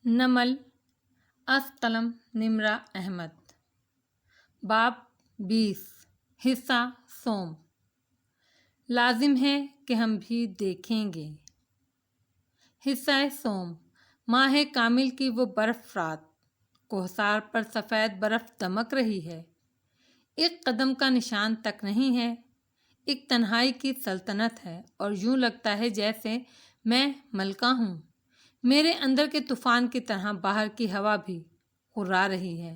نمل از قلم نمرہ احمد باب 20 حصہ سوم لازم ہے کہ ہم بھی دیکھیں گے۔ حصہ سوم ماہ کامل کی وہ برف رات، کوہسار پر سفید برف دمک رہی ہے، ایک قدم کا نشان تک نہیں ہے، ایک تنہائی کی سلطنت ہے اور یوں لگتا ہے جیسے میں ملکہ ہوں۔ میرے اندر کے طوفان کی طرح باہر کی ہوا بھی ہررا رہی ہے۔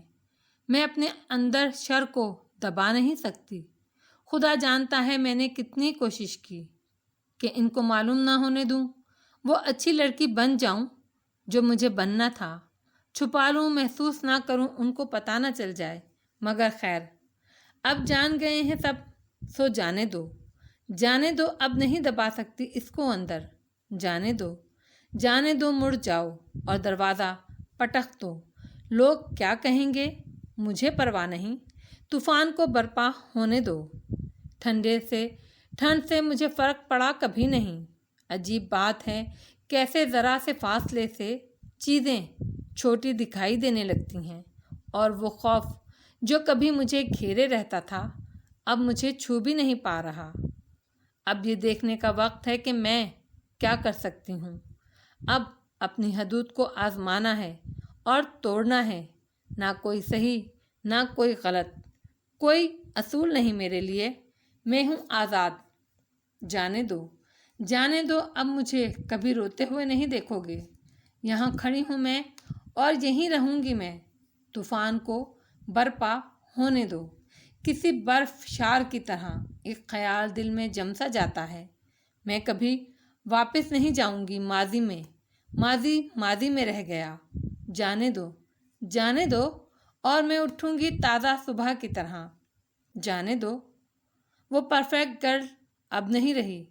میں اپنے اندر شر کو دبا نہیں سکتی۔ خدا جانتا ہے میں نے کتنی کوشش کی کہ ان کو معلوم نہ ہونے دوں، وہ اچھی لڑکی بن جاؤں جو مجھے بننا تھا، چھپا لوں، محسوس نہ کروں، ان کو پتہ نہ چل جائے، مگر خیر اب جان گئے ہیں سب، سو جانے دو، جانے دو، اب نہیں دبا سکتی اس کو اندر، جانے دو، جانے دو، مڑ جاؤ اور دروازہ پٹخ دو۔ لوگ کیا کہیں گے مجھے پرواہ نہیں، طوفان کو برپا ہونے دو۔ ٹھنڈ سے مجھے فرق پڑا کبھی نہیں۔ عجیب بات ہے کیسے ذرا سے فاصلے سے چیزیں چھوٹی دکھائی دینے لگتی ہیں، اور وہ خوف جو کبھی مجھے گھیرے رہتا تھا اب مجھے چھو بھی نہیں پا رہا۔ اب یہ دیکھنے کا وقت ہے کہ میں کیا کر سکتی ہوں۔ اب اپنی حدود کو آزمانا ہے اور توڑنا ہے، نہ کوئی صحیح نہ کوئی غلط، کوئی اصول نہیں میرے لیے، میں ہوں آزاد۔ جانے دو، جانے دو، اب مجھے کبھی روتے ہوئے نہیں دیکھو گے۔ یہاں کھڑی ہوں میں اور یہیں رہوں گی میں۔ طوفان کو برپا ہونے دو۔ کسی برف شار کی طرح ایک خیال دل میں جم سا جاتا ہے، میں کبھی واپس نہیں جاؤں گی ماضی میں، ماضی میں رہ گیا۔ جانے دو، جانے دو، اور میں اٹھوں گی تازہ صبح کی طرح۔ جانے دو، وہ پرفیکٹ گرل اب نہیں رہی،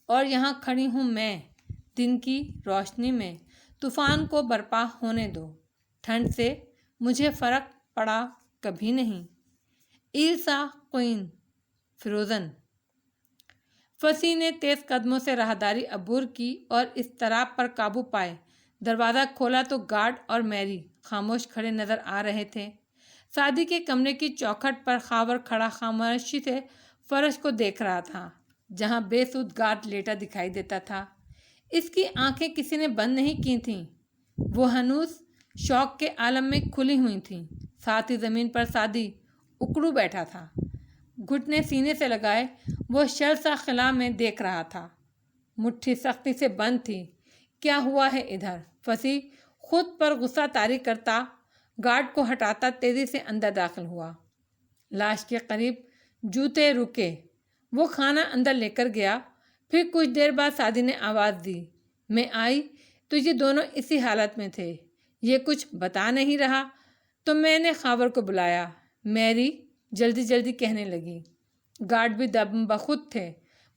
اور یہاں کھڑی ہوں میں دن کی روشنی میں۔ طوفان کو برپا ہونے دو۔ ٹھنڈ سے مجھے فرق پڑا کبھی نہیں۔ Elsa queen, frozen. فصیح نے تیز قدموں سے راہداری عبور کی اور اضطراب پر قابو پائے دروازہ کھولا تو گارڈ اور میری خاموش کھڑے نظر آ رہے تھے۔ سعدی کے کمرے کی چوکھٹ پر خاور کھڑا خاموشی سے فرش کو دیکھ رہا تھا جہاں بے سود گارڈ لیٹا دکھائی دیتا تھا۔ اس کی آنکھیں کسی نے بند نہیں کی تھیں، وہ ہنوز شوق کے عالم میں کھلی ہوئی تھیں۔ ساتھ ہی زمین پر سعدی اکڑو بیٹھا تھا، گھٹنے سینے سے لگائے، وہ شرسا خلا میں دیکھ رہا تھا، مٹھی سختی سے بند تھی۔ کیا ہوا ہے ادھر؟ فصیح خود پر غصہ طاری کرتا گارڈ کو ہٹاتا تیزی سے اندر داخل ہوا۔ لاش کے قریب جوتے رکے، وہ کھانا اندر لے کر گیا۔ پھر کچھ دیر بعد سعدی نے آواز دی، میں آئی تو یہ دونوں اسی حالت میں تھے، یہ کچھ بتا نہیں رہا تو میں نے خاور کو بلایا۔ میری جلدی کہنے لگی۔ گارڈ بھی دم بخود تھے،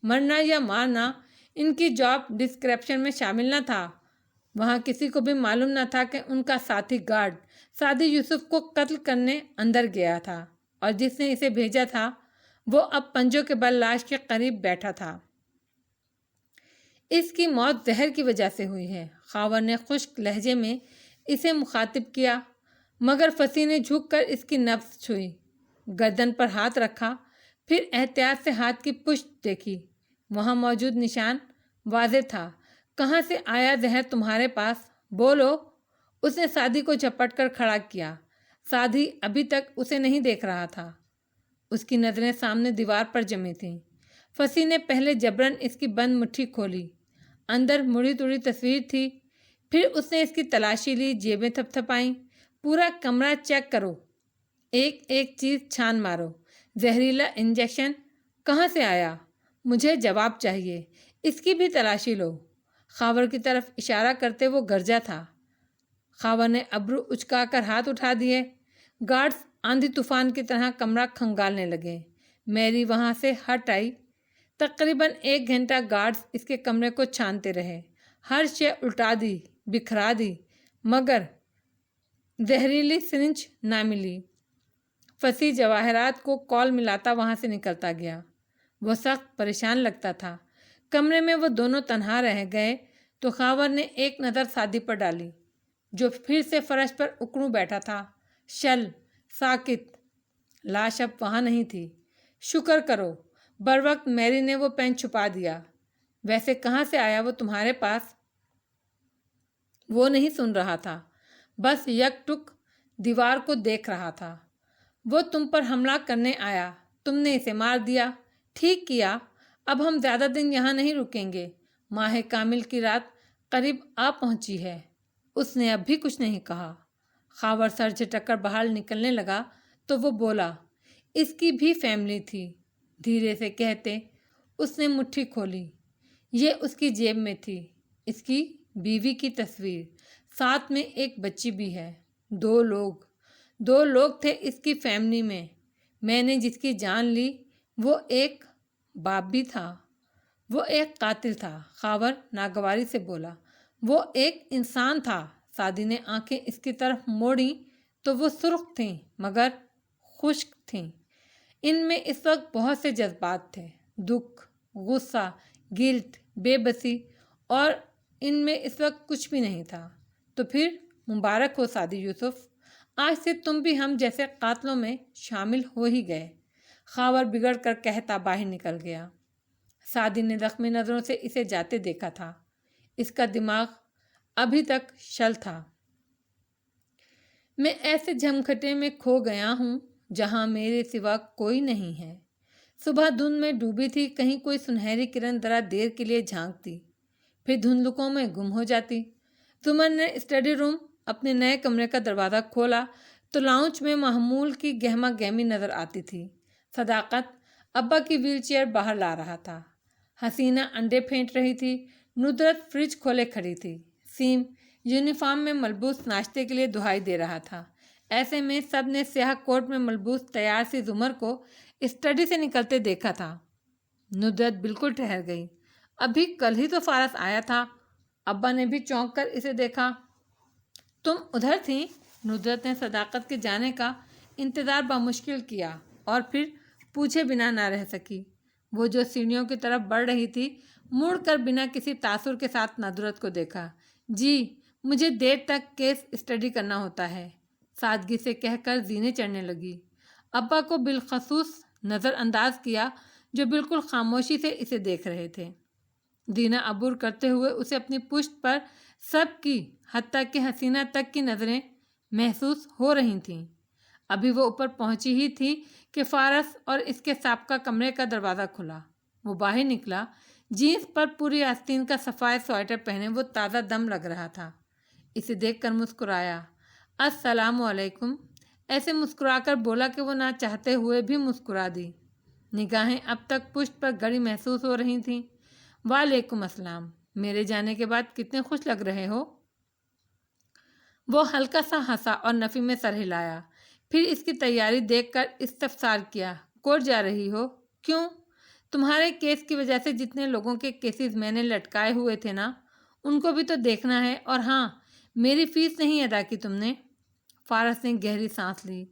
مرنا یا مارنا ان کی جاب ڈسکرپشن میں شامل نہ تھا۔ وہاں کسی کو بھی معلوم نہ تھا کہ ان کا ساتھی گارڈ سعدی یوسف کو قتل کرنے اندر گیا تھا، اور جس نے اسے بھیجا تھا وہ اب پنجوں کے بل لاش کے قریب بیٹھا تھا۔ اس کی موت زہر کی وجہ سے ہوئی ہے، خاور نے خشک لہجے میں اسے مخاطب کیا، مگر فصیح نے جھک کر اس کی نبض چھوئی، گردن پر ہاتھ رکھا، پھر احتیاط سے ہاتھ کی پشت دیکھی۔ وہاں موجود نشان واضح تھا۔ کہاں سے آیا زہر تمہارے پاس؟ بولو۔ اس نے سعدی کو جھپٹ کر کھڑا کیا۔ سعدی ابھی تک اسے نہیں دیکھ رہا تھا، اس کی نظریں سامنے دیوار پر جمی تھیں۔ فصیح نے پہلے جبراً اس کی بند مٹھی کھولی، اندر مڑی توڑی تصویر تھی۔ پھر اس نے اس کی تلاشی لی، جیبیں تھپتھپائیں، پورا کمرہ چیک کرو، ایک ایک چیز چھان مارو۔ زہریلا انجیکشن کہاں سے آیا؟ مجھے جواب چاہیے۔ اس کی بھی تلاشی لو۔ خاور کی طرف اشارہ کرتے وہ گرجا تھا۔ خاور نے ابرو اچکا کر ہاتھ اٹھا دیے۔ گارڈز آندھی طوفان کی طرح کمرہ کھنگالنے لگے۔ میری وہاں سے ہٹ آئی۔ تقریباً 1 گھنٹہ گارڈز اس کے کمرے کو چھانتے رہے، ہر شے الٹا دی، بکھرا دی، مگر زہریلی سرنج نہ ملی۔ فصیح جواہرات کو کول ملاتا وہاں سے نکلتا گیا۔ وہ سخت پریشان لگتا تھا۔ کمرے میں وہ دونوں تنہا رہ گئے تو خاور نے ایک نظر سعدی پر ڈالی۔ جو پھر سے فرش پر اکڑوں بیٹھا تھا۔ شل، ساکت، لاش اب وہاں نہیں تھی۔ شکر کرو، بروقت میری نے وہ پین چھپا دیا۔ ویسے کہاں سے آیا وہ تمہارے پاس؟ وہ نہیں سن رہا تھا، بس یک ٹک دیوار کو دیکھ رہا تھا۔ وہ تم پر حملہ کرنے آیا، تم نے اسے مار دیا۔ ٹھیک کیا، اب ہم زیادہ دن یہاں نہیں رکیں گے۔ ماہ کامل کی رات قریب آ پہنچی ہے۔ اس نے اب بھی کچھ نہیں کہا۔ خاور سر جھٹک کر باہر نکلنے لگا تو وہ بولا، اس کی بھی فیملی تھی۔ دھیرے سے کہتے اس نے مٹھی کھولی۔ یہ اس کی جیب میں تھی، اس کی بیوی کی تصویر، ساتھ میں ایک بچی بھی ہے۔ دو لوگ تھے اس کی فیملی میں نے جس کی جان لی وہ ایک باپ بھی تھا، وہ ایک قاتل تھا۔ خاور ناگواری سے بولا، وہ ایک انسان تھا۔ سعدی نے آنکھیں اس کی طرف موڑیں تو وہ سرخ تھیں مگر خشک تھیں۔ ان میں اس وقت بہت سے جذبات تھے، دکھ، غصہ، گلٹ، بے بسی، اور ان میں اس وقت کچھ بھی نہیں تھا۔ تو پھر مبارک ہو سعدی یوسف، آج سے تم بھی ہم جیسے قاتلوں میں شامل ہو ہی گئے۔ خاور بگڑ کر کہتا باہر نکل گیا۔ سعدی نے زخمی نظروں سے اسے جاتے دیکھا تھا۔ اس کا دماغ ابھی تک شل تھا۔ میں ایسے جھمکھٹے میں کھو گیا ہوں جہاں میرے سوا کوئی نہیں ہے۔ صبح دھند میں ڈوبی تھی، کہیں کوئی سنہری کرن ذرا دیر کے لیے جھانکتی، پھر دھندلکوں میں گم ہو جاتی۔ زمر نے اسٹڈی روم، اپنے نئے کمرے کا دروازہ کھولا تو لاؤنج میں محمول کی گہما گہمی نظر آتی تھی۔ صداقت ابا کی ویل چیئر باہر لا رہا تھا، حسینہ انڈے پھینٹ رہی تھی، ندرت فریج کھولے کھڑی تھی، سیم یونیفارم میں ملبوس ناشتے کے لیے دہائی دے رہا تھا۔ ایسے میں سب نے سیاہ کوٹ میں ملبوس تیار سی زمر کو اسٹڈی سے نکلتے دیکھا تھا۔ ندرت بالکل ٹھہر گئی، ابھی کل ہی تو فارس آیا تھا۔ ابا نے بھی چونک کر اسے دیکھا۔ تم ادھر تھیں؟ ندرت نے صداقت کے جانے کا انتظار بمشکل کیا اور پھر پوچھے بنا نہ رہ سکی۔ وہ جو سیڑھیوں کی طرف بڑھ رہی تھی، مڑ کر بنا کسی تاثر کے ساتھ ندرت کو دیکھا۔ جی، مجھے دیر تک کیس اسٹڈی کرنا ہوتا ہے، سادگی سے کہہ کر زینے چڑھنے لگی۔ ابا کو بالخصوص نظر انداز کیا جو بالکل خاموشی سے اسے دیکھ رہے تھے۔ دینا عبور کرتے ہوئے اسے اپنی پشت پر سب کی، حتیٰ کہ حسینہ تک کی نظریں محسوس ہو رہی تھیں۔ ابھی وہ اوپر پہنچی ہی تھی کہ فارس اور اس کے سابقہ کمرے کا دروازہ کھلا۔ وہ باہر نکلا، جینس پر پوری آستین کا سفید سویٹر پہنے وہ تازہ دم لگ رہا تھا۔ اسے دیکھ کر مسکرایا۔ السلام علیکم، ایسے مسکرا کر بولا کہ وہ نہ چاہتے ہوئے بھی مسکرا دی۔ نگاہیں اب تک پشت پر گڑی محسوس ہو رہی تھیں۔ وعلیکم السلام، میرے جانے کے بعد کتنے خوش لگ رہے ہو۔ وہ ہلکا سا ہنسا اور نفی میں سر ہلایا، پھر اس کی تیاری دیکھ کر استفسار کیا، کورٹ جا رہی ہو؟ کیوں؟ تمہارے کیس کی وجہ سے جتنے لوگوں کے کیسز میں نے لٹکائے ہوئے تھے نا، ان کو بھی تو دیکھنا ہے، اور ہاں، میری فیس نہیں ادا کی تم نے؟ فارس نے گہری سانس لی۔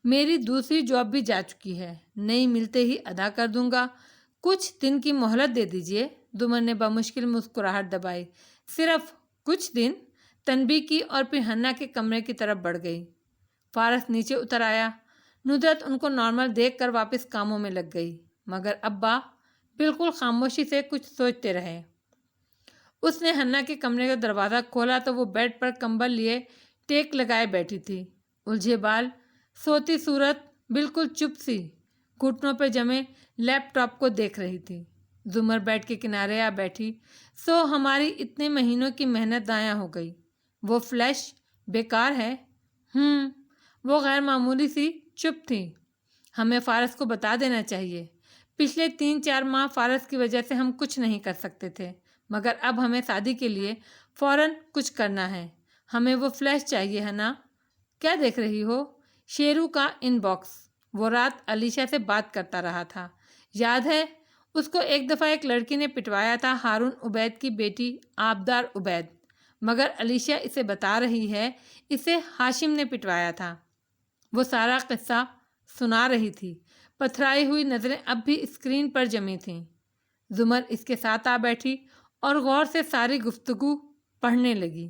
میری دوسری جاب بھی جا چکی ہے، نئی ملتے ہی ادا کر دوں گا، کچھ دن کی مہلت دے دیجیے۔ زمر نے بمشکل مسکراہٹ دبائی۔ صرف کچھ دن؟ تنبیہ کی اور پھر ہنّا کے کمرے کی طرف بڑھ گئی۔ فارس نیچے اتر آیا۔ ندرت ان کو نارمل دیکھ کر واپس کاموں میں لگ گئی، مگر ابا بالکل خاموشی سے کچھ سوچتے رہے۔ اس نے ہنّا کے کمرے کا دروازہ کھولا تو وہ بیڈ پر کمبل لیے ٹیک لگائے بیٹھی تھی، الجھے بال، سوتی صورت، بالکل چپ سی، گھٹنوں پہ جمے لیپ ٹاپ کو دیکھ رہی تھی۔ زمر بیڈ کے کنارے آ بیٹھی۔ سو ہماری اتنے مہینوں کی محنت ضائع ہو گئی، وہ فلیش بیکار ہے۔ وہ غیر معمولی سی چپ تھی۔ ہمیں فارس کو بتا دینا چاہیے۔ پچھلے 3-4 ماہ فارس کی وجہ سے ہم کچھ نہیں کر سکتے تھے، مگر اب ہمیں شادی کے لیے فوراً کچھ کرنا ہے۔ ہمیں وہ فلیش چاہیے ہے نا؟ کیا دیکھ رہی ہو؟ شیرو کا ان باکس، وہ رات علیشہ سے بات کرتا رہا تھا، یاد ہے؟ اس کو ایک دفعہ ایک لڑکی نے پٹوایا تھا، ہارون عبید کی بیٹی آبدار عبید، مگر علیشہ اسے بتا رہی ہے اسے ہاشم نے پٹوایا تھا۔ وہ سارا قصہ سنا رہی تھی، پتھرائی ہوئی نظریں اب بھی اسکرین پر جمی تھیں۔ زمر اس کے ساتھ آ بیٹھی اور غور سے ساری گفتگو پڑھنے لگی۔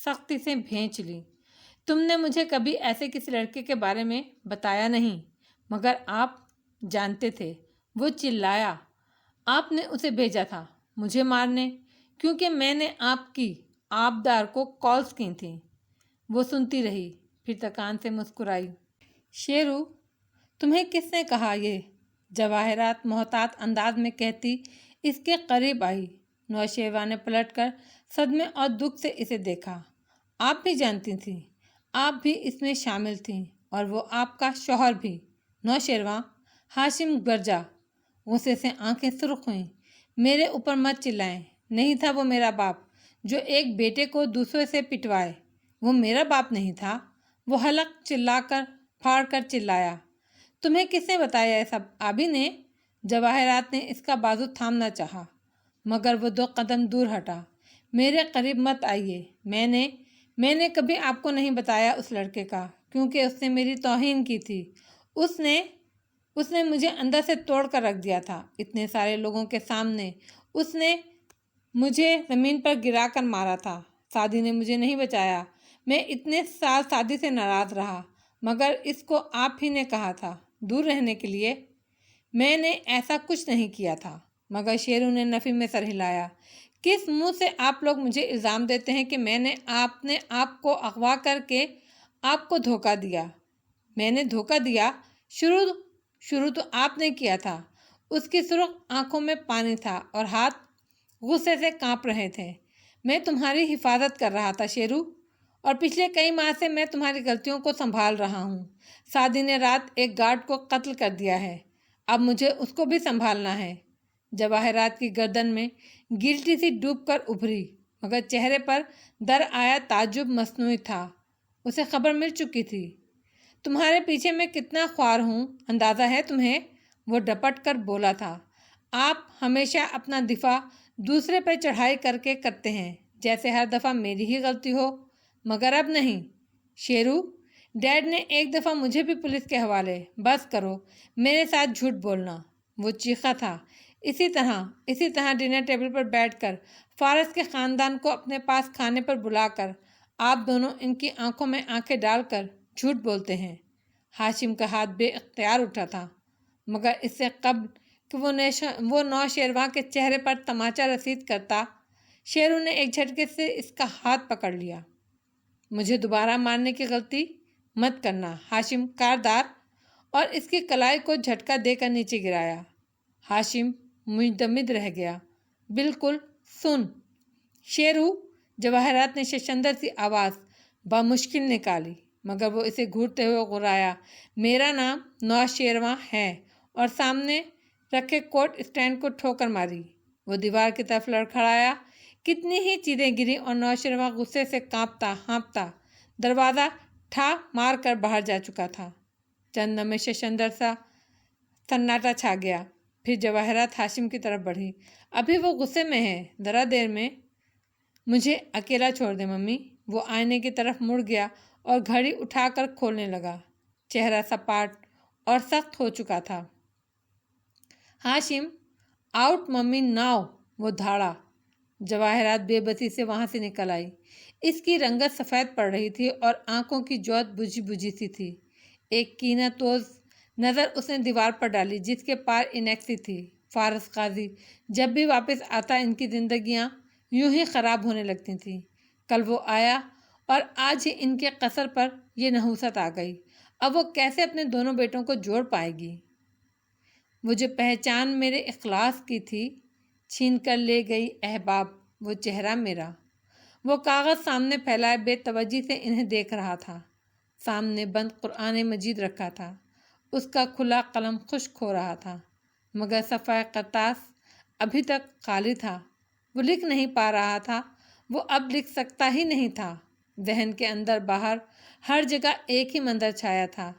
سختی سے بھینچ لی۔ تم نے مجھے کبھی ایسے کسی لڑکے کے بارے میں بتایا نہیں، مگر آپ جانتے تھے۔ وہ چلایا۔ آپ نے اسے بھیجا تھا مجھے مارنے، کیونکہ میں نے آپ کی آبدار کو کالز کی تھیں۔ وہ سنتی رہی، پھر تکان سے مسکرائی۔ شیرو، تمہیں کس نے کہا یہ؟ جواہرات محتاط انداز میں کہتی اس کے قریب آئی۔ نوشیروان نے پلٹ کر صدمے اور دکھ سے اسے دیکھا۔ آپ بھی جانتی تھیں، آپ بھی اس میں شامل تھیں، اور وہ آپ کا شوہر بھی۔ نوشیروان، ہاشم گرجا۔ غصے سے آنکھیں سرخ ہوئیں۔ میرے اوپر مت چلائیں، نہیں تھا وہ میرا باپ جو ایک بیٹے کو دوسرے سے پٹوائے۔ وہ میرا باپ نہیں تھا۔ وہ حلق چلا کر پھاڑ کر چلایا۔ تمہیں کس نے بتایا یہ سب؟ آبی نے؟ جواہرات نے اس کا بازو تھامنا چاہا، مگر وہ 2 قدم دور ہٹا۔ میرے قریب مت آئیے۔ میں نے کبھی آپ کو نہیں بتایا اس لڑکے کا، کیونکہ اس نے میری توہین کی تھی۔ اس نے مجھے اندر سے توڑ کر رکھ دیا تھا، اتنے سارے لوگوں کے سامنے۔ اس نے مجھے زمین پر گرا کر مارا تھا۔ سعدی نے مجھے نہیں بچایا۔ میں اتنے سال سعدی سے ناراض رہا، مگر اس کو آپ ہی نے کہا تھا دور رہنے کے لیے۔ میں نے ایسا کچھ نہیں کیا تھا۔ مگر شیرو نے نفی میں سر ہلایا۔ کس منہ سے آپ لوگ مجھے الزام دیتے ہیں کہ میں نے آپ کو اغوا کر کے آپ کو دھوکہ دیا؟ میں نے دھوکہ دیا؟ شروع تو آپ نے کیا تھا۔ اس کی سرخ آنکھوں میں پانی تھا اور ہاتھ غصے سے کانپ رہے تھے۔ میں تمہاری حفاظت کر رہا تھا شیرو، اور پچھلے کئی ماہ سے میں تمہاری غلطیوں کو سنبھال رہا ہوں۔ سعدی نے رات ایک گارڈ کو قتل کر دیا ہے، اب مجھے اس کو بھی سنبھالنا ہے۔ جواہرات کی گردن میں گلٹی سی ڈوب کر ابھری، مگر چہرے پر در آیا تعجب مصنوعی تھا۔ اسے خبر مل چکی تھی۔ تمہارے پیچھے میں کتنا خوار ہوں، اندازہ ہے تمہیں؟ وہ ڈپٹ کر بولا تھا۔ آپ ہمیشہ اپنا دفاع دوسرے پہ چڑھائی کر کے کرتے ہیں، جیسے ہر دفعہ میری ہی غلطی ہو، مگر اب نہیں۔ شیرو، ڈیڈ نے ایک دفعہ مجھے بھی پولیس کے حوالے۔ بس کرو میرے ساتھ جھوٹ بولنا، وہ چیخا تھا۔ اسی طرح ڈنر ٹیبل پر بیٹھ کر فارس کے خاندان کو اپنے پاس کھانے پر بلا کر آپ دونوں ان کی آنکھوں میں آنکھیں ڈال کر جھوٹ بولتے ہیں۔ ہاشم کا ہاتھ بے اختیار اٹھا تھا، مگر اس سے قبل کہ وہ نوشیروان کے چہرے پر تماچا رسید کرتا، شیرو نے ایک جھٹکے سے اس کا ہاتھ پکڑ لیا۔ مجھے دوبارہ مارنے کی غلطی مت کرنا ہاشم کاردار، اور اس کی کلائی کو جھٹکا دے کر نیچے گرایا۔ ہاشم منجمد رہ گیا۔ بالکل سن شیرو، جواہرات نے ششندر سی آواز بامشکل نکالی، مگر وہ اسے گھورتے ہوئے غرایا۔ میرا نام نوشیروان ہے، اور سامنے رکھے کوٹ اسٹینڈ کو ٹھوکر ماری۔ وہ دیوار کی طرف لڑکھڑایا۔ کتنی ہی چیزیں گری اور نوشیروان غصے سے کانپتا ہانپتا دروازہ ٹھا مار کر باہر جا چکا تھا۔ چند لمحے ششندر سا سناٹا چھا گیا، پھر جواہرات ہاشم کی طرف بڑھی۔ ابھی وہ غصے میں ہے، ذرا دیر میں مجھے اکیلا چھوڑ دے ممی۔ وہ آئینے کی طرف مڑ گیا اور گھڑی اٹھا کر کھولنے لگا۔ چہرہ سپاٹ اور سخت ہو چکا تھا۔ ہاشم، آؤٹ ممی ناؤ، وہ دھاڑا۔ جواہرات بے بسی سے وہاں سے نکل آئی۔ اس کی رنگت سفید پڑ رہی تھی اور آنکھوں کی جوت بجھی بجھی سی تھی۔ ایک کینہ توز نظر اس نے دیوار پر ڈالی جس کے پار انیکسی تھی۔ فارس قاضی جب بھی واپس آتا ان کی زندگیاں یوں ہی خراب ہونے لگتی تھیں۔ کل وہ آیا اور آج ہی ان کے قصر پر یہ نحوست آ گئی۔ اب وہ کیسے اپنے دونوں بیٹوں کو جوڑ پائے گی؟ وہ جو پہچان میرے اخلاص کی تھی، چھین کر لے گئی احباب وہ چہرہ میرا۔ وہ کاغذ سامنے پھیلائے بے توجہی سے انہیں دیکھ رہا تھا۔ سامنے بند قرآن مجید رکھا تھا، اس کا کھلا قلم خشک ہو رہا تھا، مگر صفحہ کرتاس ابھی تک خالی تھا۔ وہ لکھ نہیں پا رہا تھا، وہ اب لکھ سکتا ہی نہیں تھا۔ ذہن کے اندر باہر ہر جگہ ایک ہی منظر چھایا تھا،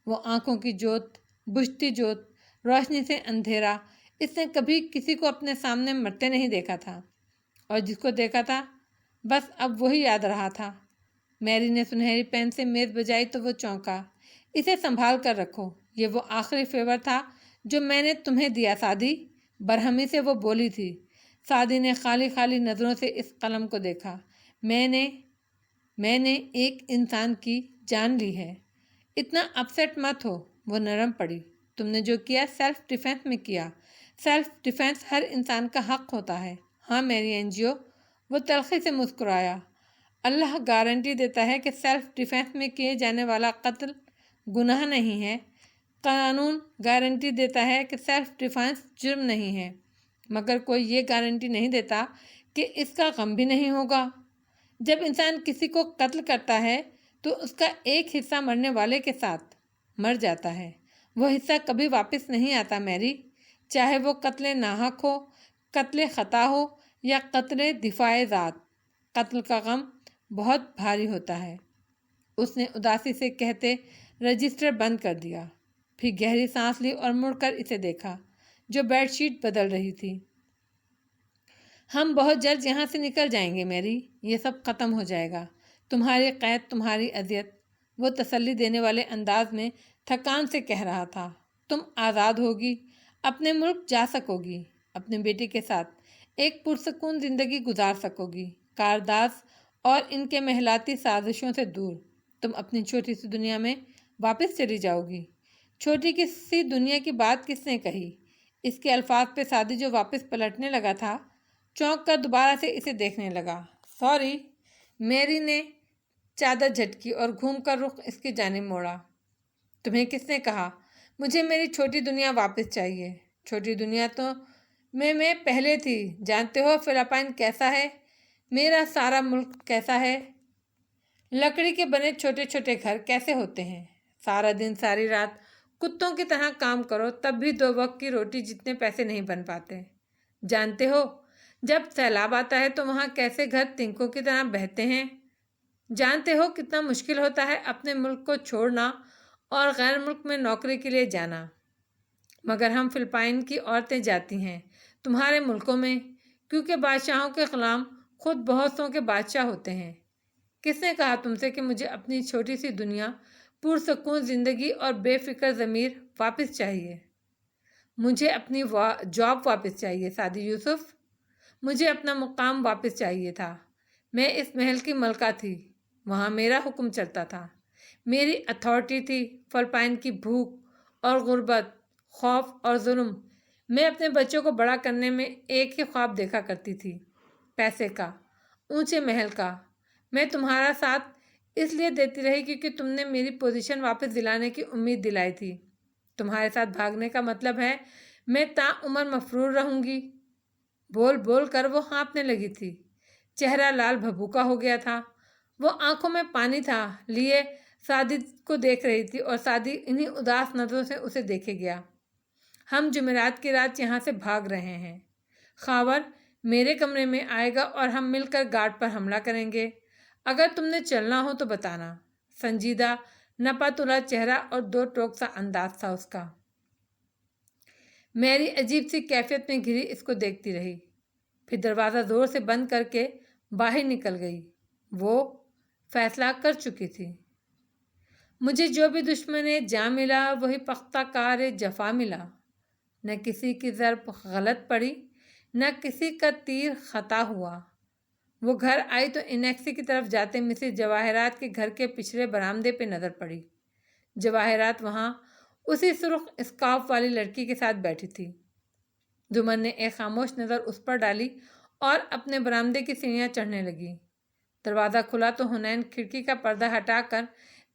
وہ آنکھوں کی جوت، بجھتی جوت، روشنی سے اندھیرا۔ اس نے کبھی کسی کو اپنے سامنے مرتے نہیں دیکھا تھا، اور جس کو دیکھا تھا بس اب وہی یاد رہا تھا۔ میری نے سنہری پین سے میز بجائی تو وہ چونکا۔ اسے سنبھال کر رکھو، یہ وہ آخری فیور تھا جو میں نے تمہیں دیا سعدی، برہمی سے وہ بولی تھی۔ سعدی نے خالی خالی نظروں سے اس قلم کو دیکھا۔ میں نے ایک انسان کی جان لی ہے۔ اتنا اپسیٹ مت ہو، وہ نرم پڑی۔ تم نے جو کیا سیلف ڈیفینس میں کیا۔ سیلف ڈیفینس ہر انسان کا حق ہوتا ہے۔ ہاں میری انجیو، وہ تلخی سے مسکرایا۔ اللہ گارنٹی دیتا ہے کہ سیلف ڈیفینس میں کیے جانے والا قتل گناہ نہیں ہے۔ قانون گارنٹی دیتا ہے کہ سیلف ڈیفینس جرم نہیں ہے، مگر کوئی یہ گارنٹی نہیں دیتا کہ اس کا غم بھی نہیں ہوگا۔ جب انسان کسی کو قتل کرتا ہے تو اس کا ایک حصہ مرنے والے کے ساتھ مر جاتا ہے۔ وہ حصہ کبھی واپس نہیں آتا میری، چاہے وہ قتل ناحق ہو، قتل خطا ہو یا قتل دفاع ذات۔ قتل کا غم بہت بھاری ہوتا ہے۔ اس نے اداسی سے کہتے رجسٹر بند کر دیا، پھر گہری سانس لی اور مڑ کر اسے دیکھا جو بیڈ شیٹ بدل رہی تھی۔ ہم بہت جلد یہاں سے نکل جائیں گے میری، یہ سب ختم ہو جائے گا۔ تمہاری قید، تمہاری اذیت، وہ تسلی دینے والے انداز میں تھکان سے کہہ رہا تھا۔ تم آزاد ہوگی، اپنے ملک جا سکو گی، اپنے بیٹے کے ساتھ ایک پرسکون زندگی گزار سکو گی، کارداز اور ان کے محلاتی سازشوں سے دور۔ تم اپنی چھوٹی سی دنیا میں واپس چلی جاؤ گی۔ چھوٹی سی دنیا کی بات کس نے کہی؟ اس کے الفاظ پہ سعدی جو واپس پلٹنے لگا تھا، چونک کر دوبارہ سے اسے دیکھنے لگا۔ سوری، میری نے چادر جھٹکی اور گھوم کر رخ اس کی جانب موڑا۔ تمہیں کس نے کہا؟ مجھے میری چھوٹی دنیا واپس چاہیے۔ چھوٹی دنیا تو میں پہلے تھی۔ جانتے ہو فلپائن کیسا ہے؟ میرا سارا ملک کیسا ہے؟ لکڑی کے بنے چھوٹے چھوٹے گھر کیسے ہوتے ہیں؟ سارا دن ساری رات کتوں کی طرح کام کرو تب بھی 2 وقت کی روٹی جتنے پیسے نہیں بن پاتے۔ جانتے ہو جب سیلاب آتا ہے تو وہاں کیسے گھر تنکوں کی طرح بہتے ہیں؟ جانتے ہو کتنا مشکل ہوتا ہے اپنے ملک کو چھوڑنا اور غیر ملک میں نوکری کے لیے جانا؟ مگر ہم فلپائن کی عورتیں جاتی ہیں تمہارے ملکوں میں، کیونکہ بادشاہوں کے غلام خود بہت سوں کے بادشاہ ہوتے ہیں۔ کس نے کہا تم سے کہ مجھے اپنی چھوٹی سی دنیا، پرسکون زندگی اور بے فکر ضمیر واپس چاہیے؟ مجھے اپنی جاب واپس چاہیے سعدی یوسف۔ مجھے اپنا مقام واپس چاہیے تھا۔ میں اس محل کی ملکہ تھی، وہاں میرا حکم چلتا تھا، میری اتھارٹی تھی۔ فلپائن کی بھوک اور غربت، خوف اور ظلم، میں اپنے بچوں کو بڑا کرنے میں ایک ہی خواب دیکھا کرتی تھی، پیسے کا، اونچے محل کا۔ میں تمہارا ساتھ اس لیے دیتی رہی کیونکہ تم نے میری پوزیشن واپس دلانے کی امید دلائی تھی۔ تمہارے ساتھ بھاگنے کا مطلب ہے میں تا عمر مفرور رہوں گی۔ بول بول کر وہ ہانپنے لگی تھی، چہرہ لال بھبوکا ہو گیا تھا، وہ آنکھوں میں پانی تھا لیے سعدی کو دیکھ رہی تھی اور سعدی انہی اداس نظروں سے اسے دیکھے گیا۔ ہم جمعرات کی رات یہاں سے بھاگ رہے ہیں۔ خاور میرے کمرے میں آئے گا اور ہم مل کر گارڈ پر حملہ کریں گے۔ اگر تم نے چلنا ہو تو بتانا۔ سنجیدہ، نپا تلا چہرہ اور 2 ٹوک سا انداز تھا اس کا۔ میری عجیب سی کیفیت میں گھری اس کو دیکھتی رہی، پھر دروازہ زور سے بند کر کے باہر نکل گئی۔ وہ فیصلہ کر چکی تھی، مجھے جو بھی دشمن جاں ملا وہی پختہ کار جفا ملا۔ نہ کسی کی ضرب غلط پڑی، نہ کسی کا تیر خطا ہوا۔ وہ گھر آئی تو انیکسی کی طرف جاتے مسز جواہرات کے گھر کے پچھلے برآمدے پہ نظر پڑی۔ جواہرات وہاں اسی سرخ اسکارف والی لڑکی کے ساتھ بیٹھی تھی۔ زمر نے ایک خاموش نظر اس پر ڈالی اور اپنے برآمدے کی سیڑھیاں چڑھنے لگی۔ دروازہ کھلا تو حنین کھڑکی کا پردہ ہٹا کر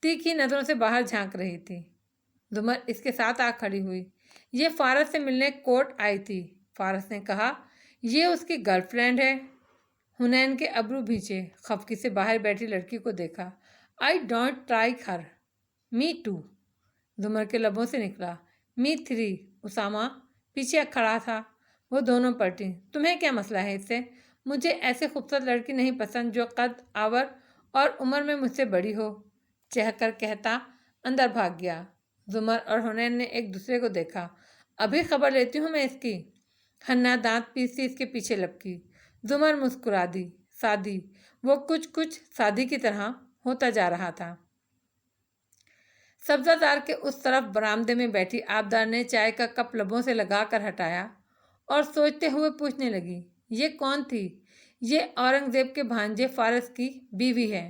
تیکھی نظروں سے باہر جھانک رہی تھی۔ زمر اس کے ساتھ آ کھڑی ہوئی۔ یہ فارس سے ملنے کورٹ آئی تھی۔ فارس نے کہا یہ اس کی گرل فرینڈ ہے۔ حنین کے ابرو بھینچے، خفگی سے باہر بیٹھی لڑکی کو دیکھا۔ I don't like her. Me too. زمر کے لبوں سے نکلا۔ Me three. اسامہ پیچھے کھڑا تھا۔ وہ دونوں پلٹیں۔ تمہیں کیا مسئلہ ہے اس سے؟ مجھے ایسے خوبصورت لڑکی نہیں پسند جو قد آور اور عمر میں مجھ سے بڑی ہو، چہک کر کہتا اندر بھاگ گیا۔ زمر اور حنین نے ایک دوسرے کو دیکھا۔ ابھی خبر لیتی ہوں میں اس کی۔ حنا دانت پیستی اس کے پیچھے لپکی۔ زمر مسکرا دی۔ سعدی، وہ کچھ سعدی کی طرح ہوتا جا رہا تھا۔ سبزہ زار کے اس طرف برآمدے میں بیٹھی آبدار نے چائے کا کپ لبوں سے لگا کر ہٹایا اور سوچتے ہوئے پوچھنے لگی، یہ کون تھی؟ یہ اورنگزیب کے بھانجے فارس کی بیوی ہے۔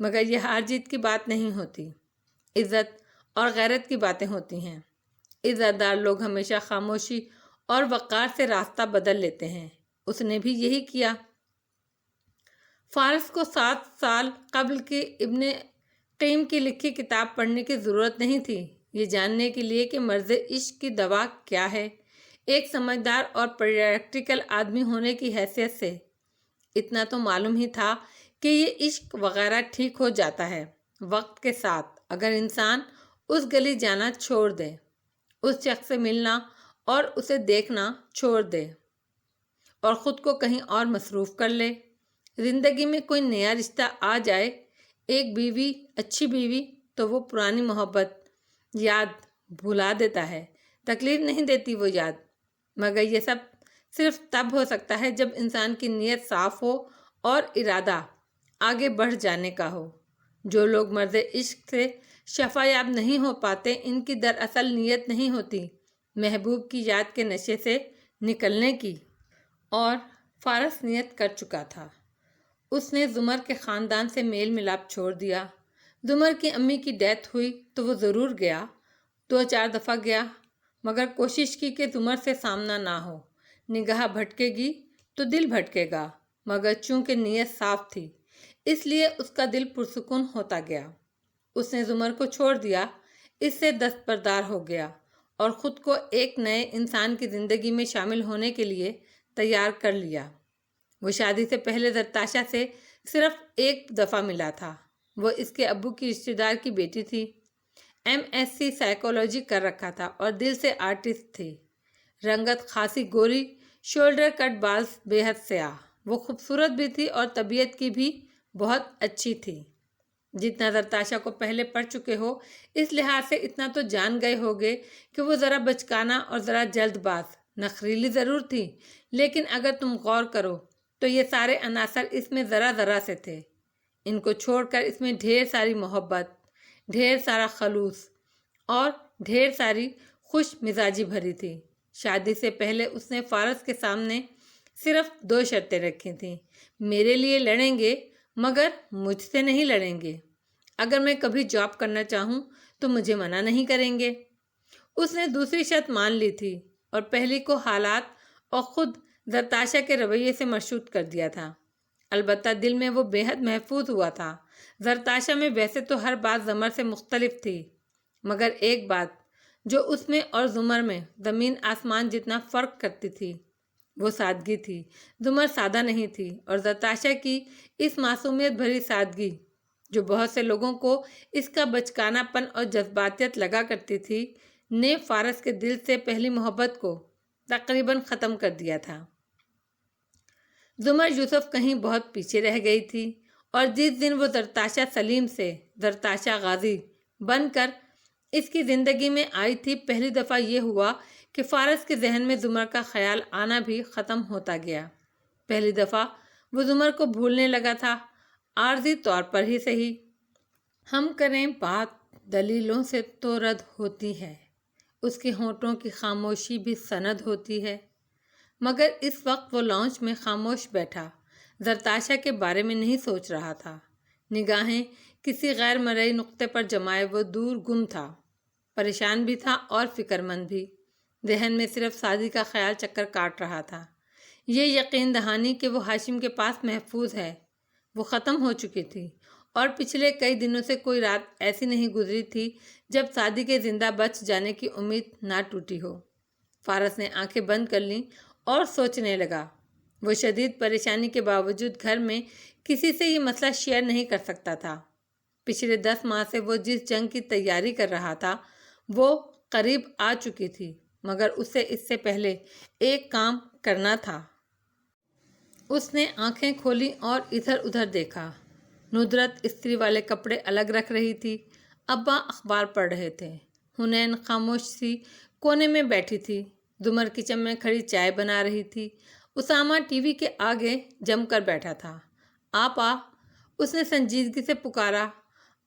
مگر یہ ہار جیت کی بات نہیں ہوتی، عزت اور غیرت کی باتیں ہوتی ہیں۔ عزت دار لوگ ہمیشہ خاموشی اور وقار سے راستہ بدل لیتے ہیں۔ اس نے بھی یہی کیا۔ فارس کو 7 سال قبل کی ابن قیم کی لکھی کتاب پڑھنے کی ضرورت نہیں تھی یہ جاننے کے لیے کہ مرض عشق کی دوا کیا ہے۔ ایک سمجھدار اور پریکٹیکل آدمی ہونے کی حیثیت سے اتنا تو معلوم ہی تھا کہ یہ عشق وغیرہ ٹھیک ہو جاتا ہے وقت کے ساتھ، اگر انسان اس گلی جانا چھوڑ دے، اس شخص سے ملنا اور اسے دیکھنا چھوڑ دے اور خود کو کہیں اور مصروف کر لے۔ زندگی میں کوئی نیا رشتہ آ جائے، ایک بیوی، اچھی بیوی، تو وہ پرانی محبت یاد بھلا دیتا ہے، تکلیف نہیں دیتی وہ یاد۔ مگر یہ سب صرف تب ہو سکتا ہے جب انسان کی نیت صاف ہو اور ارادہ آگے بڑھ جانے کا ہو۔ جو لوگ مرض عشق سے شفا یاب نہیں ہو پاتے، ان کی دراصل نیت نہیں ہوتی محبوب کی یاد کے نشے سے نکلنے کی۔ اور فارس نیت کر چکا تھا۔ اس نے زمر کے خاندان سے میل ملاپ چھوڑ دیا۔ زمر کی امی کی ڈیتھ ہوئی تو وہ ضرور گیا، 2-4 دفعہ گیا، مگر کوشش کی کہ زمر سے سامنا نہ ہو۔ نگاہ بھٹکے گی تو دل بھٹکے گا، مگر چونکہ نیت صاف تھی اس لیے اس کا دل پرسکون ہوتا گیا۔ اس نے زمر کو چھوڑ دیا، اس سے دستبردار ہو گیا اور خود کو ایک نئے انسان کی زندگی میں شامل ہونے کے لیے تیار کر لیا۔ وہ شادی سے پہلے زرتاشا سے صرف 1 دفعہ ملا تھا۔ وہ اس کے ابو کی رشتہ دار کی بیٹی تھی، MSc سائیکالوجی کر رکھا تھا اور دل سے آرٹسٹ تھی۔ رنگت خاصی گوری، شولڈر کٹ بالز بے حد سیاہ۔ وہ خوبصورت بھی تھی اور طبیعت کی بھی بہت اچھی تھی۔ جتنا زرتاشا کو پہلے پڑھ چکے ہو اس لحاظ سے اتنا تو جان گئے ہوگے کہ وہ ذرا بچکانا اور ذرا جلد باز، نخریلی ضرور تھی، لیکن اگر تم غور کرو تو یہ سارے عناصر اس میں ذرا ذرا سے تھے۔ ان کو چھوڑ کر اس میں ڈھیر ساری محبت، ڈھیر سارا خلوص اور ڈھیر ساری خوش مزاجی بھری تھی۔ شادی سے پہلے اس نے فارس کے سامنے صرف 2 شرطیں رکھی تھیں۔ میرے لیے لڑیں گے مگر مجھ سے نہیں لڑیں گے۔ اگر میں کبھی جاب کرنا چاہوں تو مجھے منع نہیں کریں گے۔ اس نے دوسری شرط مان لی تھی اور پہلی کو حالات اور خود زرتاشا کے رویے سے مرشود کر دیا تھا۔ البتہ دل میں وہ بے حد محفوظ ہوا تھا۔ زرتاشا میں ویسے تو ہر بات زمر سے مختلف تھی، مگر ایک بات جو اس میں اور زمر میں زمین آسمان جتنا فرق کرتی تھی وہ سادگی تھی۔ زمر سادہ نہیں تھی اور زرتاشا کی اس معصومیت بھری سادگی جو بہت سے لوگوں کو اس کا بچکانا پن اور جذباتیت لگا کرتی تھی نے فارس کے دل سے پہلی محبت کو تقریباً ختم کر دیا تھا۔ زمر یوسف کہیں بہت پیچھے رہ گئی تھی اور جس دن وہ زرتاشا سلیم سے زرتاشا غازی بن کر اس کی زندگی میں آئی تھی، پہلی دفعہ یہ ہوا کہ فارس کے ذہن میں زمر کا خیال آنا بھی ختم ہوتا گیا۔ پہلی دفعہ وہ زمر کو بھولنے لگا تھا، عارضی طور پر ہی صحیح۔ ہم کریں بات دلیلوں سے تو رد ہوتی ہے، اس کے ہونٹوں کی خاموشی بھی سند ہوتی ہے، مگر اس وقت وہ لانچ میں خاموش بیٹھا زرتاشا کے بارے میں نہیں سوچ رہا تھا۔ نگاہیں کسی غیر مرئی نقطے پر جمائے وہ دور گم تھا، پریشان بھی تھا اور فکر مند بھی۔ ذہن میں صرف شادی کا خیال چکر کاٹ رہا تھا۔ یہ یقین دہانی کہ وہ ہاشم کے پاس محفوظ ہے وہ ختم ہو چکی تھی، اور پچھلے کئی دنوں سے کوئی رات ایسی نہیں گزری تھی جب شادی کے زندہ بچ جانے کی امید نہ ٹوٹی ہو۔ فارس نے آنکھیں بند کر لیں اور سوچنے لگا۔ وہ شدید پریشانی کے باوجود گھر میں کسی سے یہ مسئلہ شیئر نہیں کر سکتا تھا۔ پچھلے 10 ماہ سے وہ جس جنگ کی تیاری کر رہا تھا وہ قریب آ چکی تھی، مگر اسے اس سے پہلے ایک کام کرنا تھا۔ اس نے آنکھیں کھولی اور ادھر ادھر دیکھا۔ ندرت استری والے کپڑے الگ رکھ رہی تھی، ابا اخبار پڑھ رہے تھے، حنین خاموش سی کونے میں بیٹھی تھی، زمر کچن میں کھڑی چائے بنا رہی تھی، اسامہ ٹی وی کے آگے جم کر بیٹھا تھا۔ آپا، اس نے سنجیدگی سے پکارا،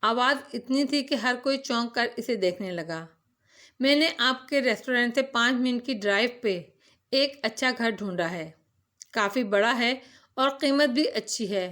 آواز اتنی تھی کہ ہر کوئی چونک کر اسے دیکھنے لگا۔ میں نے آپ کے ریسٹورنٹ سے 5 منٹ کی ڈرائیو پہ ایک اچھا گھر ڈھونڈا ہے، کافی بڑا ہے اور قیمت بھی اچھی ہے،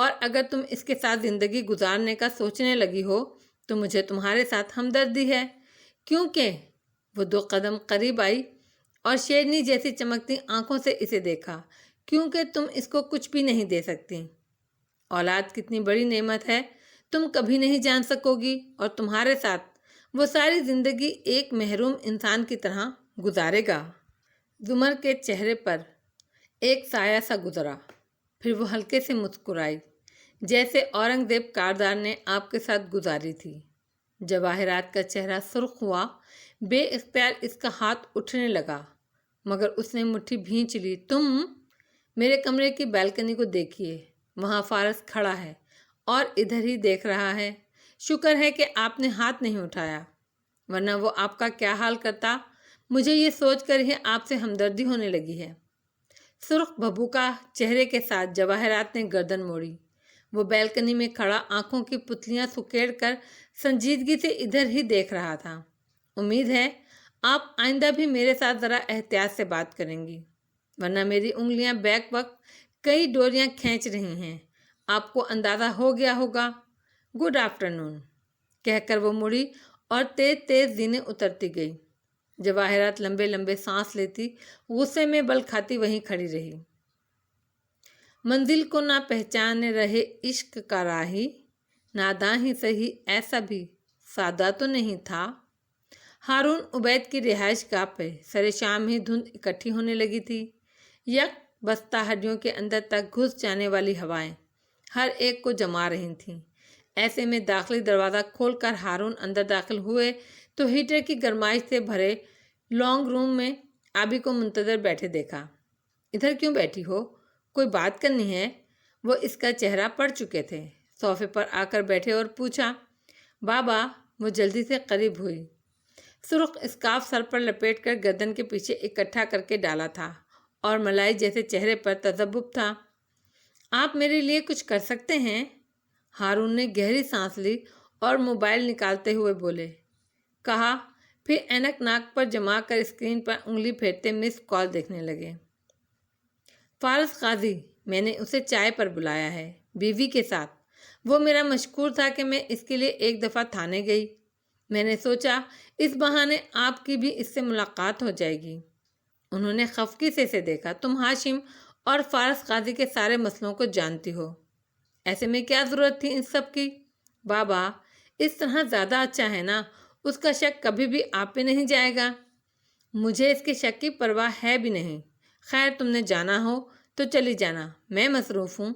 اور اگر تم اس کے ساتھ زندگی گزارنے کا سوچنے لگی ہو تو مجھے تمہارے ساتھ ہمدردی ہے، کیونکہ وہ 2 قدم قریب آئی اور شیرنی جیسی چمکتی آنکھوں سے اسے دیکھا، کیونکہ تم اس کو کچھ بھی نہیں دے سکتی۔ اولاد کتنی بڑی نعمت ہے، تم کبھی نہیں جان سکو گی، اور تمہارے ساتھ وہ ساری زندگی ایک محروم انسان کی طرح گزارے گا۔ زمر کے چہرے پر ایک سایہ سا گزرا، پھر وہ ہلکے سے مسکرائی، جیسے اورنگزیب کاردار نے آپ کے ساتھ گزاری تھی۔ جواہرات کا چہرہ سرخ ہوا، بے اختیار اس کا ہاتھ اٹھنے لگا، مگر اس نے مٹھی بھینچ لی۔ تم میرے کمرے کی بالکنی کو دیکھیے، وہاں فارس کھڑا ہے اور ادھر ہی دیکھ رہا ہے۔ شکر ہے کہ آپ نے ہاتھ نہیں اٹھایا، ورنہ وہ آپ کا کیا حال کرتا۔ مجھے یہ سوچ کر ہی آپ سے ہمدردی ہونے لگی ہے۔ سرخ بھبوکا چہرے کے ساتھ جواہرات نے گردن موڑی۔ وہ بیلکنی میں کھڑا آنکھوں کی پتلیاں سکیڑ کر سنجیدگی سے ادھر ہی دیکھ رہا تھا۔ امید ہے آپ آئندہ بھی میرے ساتھ ذرا احتیاط سے بات کریں گی، ورنہ میری انگلیاں بیک وقت کئی ڈوریاں کھینچ رہی ہیں۔ آپ کو اندازہ ہو گیا ہوگا۔ گڈ آفٹرنون کہہ کر وہ مڑی اور تیز تیز زینے اترتی گئی۔ جواہرات لمبے لمبے سانس لیتی، غصے میں بل کھاتی وہیں کھڑی رہی۔ منزل کو نہ پہچانے رہے عشق کا راہی، ناداں ہی سہی ایسا بھی سادہ تو نہیں تھا۔ ہارون عبید کی رہائش گاہ پہ سر شام ہی دھند اکٹھی ہونے لگی تھی۔ یک بستہ ہڈیوں کے اندر تک گھس جانے والی ہوائیں ہر ایک کو جما رہی تھیں۔ ایسے میں داخلی دروازہ کھول کر ہارون اندر داخل ہوئے تو ہیٹر کی گرمائش سے بھرے لانگ روم میں آبی کو منتظر بیٹھے دیکھا۔ ادھر کیوں بیٹھی ہو، کوئی بات کرنی ہے؟ وہ اس کا چہرہ پڑ چکے تھے۔ صوفے پر آ کر بیٹھے اور پوچھا۔ بابا، وہ جلدی سے قریب ہوئی۔ سرخ اسکارف سر پر لپیٹ کر گردن کے پیچھے اکٹھا کر کے ڈالا تھا اور ملائی جیسے چہرے پر تذبذب تھا۔ آپ میرے لیے کچھ کر سکتے ہیں؟ ہارون نے گہری سانس لی اور موبائل نکالتے ہوئے بولے۔ کہا، پھر اینک ناک پر جما کر اسکرین پر انگلی پھیرتے مس کال دیکھنے لگے۔ فارس قاضی، میں نے اسے چائے پر بلایا ہے، بیوی کے ساتھ۔ وہ میرا مشکور تھا کہ میں اس کے لیے ایک دفعہ تھانے گئی۔ میں نے سوچا اس بہانے آپ کی بھی اس سے ملاقات ہو جائے گی۔ انہوں نے خفگی سے اسے دیکھا۔ تم ہاشم اور فارس قاضی کے سارے مسئلوں کو جانتی ہو، ایسے میں کیا ضرورت تھی ان سب کی؟ بابا، اس طرح زیادہ اچھا ہے نا، اس کا شک کبھی بھی آپ پہ نہیں جائے گا۔ مجھے اس کے شک کی پرواہ ہے بھی نہیں۔ خیر، تم نے جانا ہو تو چلی جانا، میں مصروف ہوں۔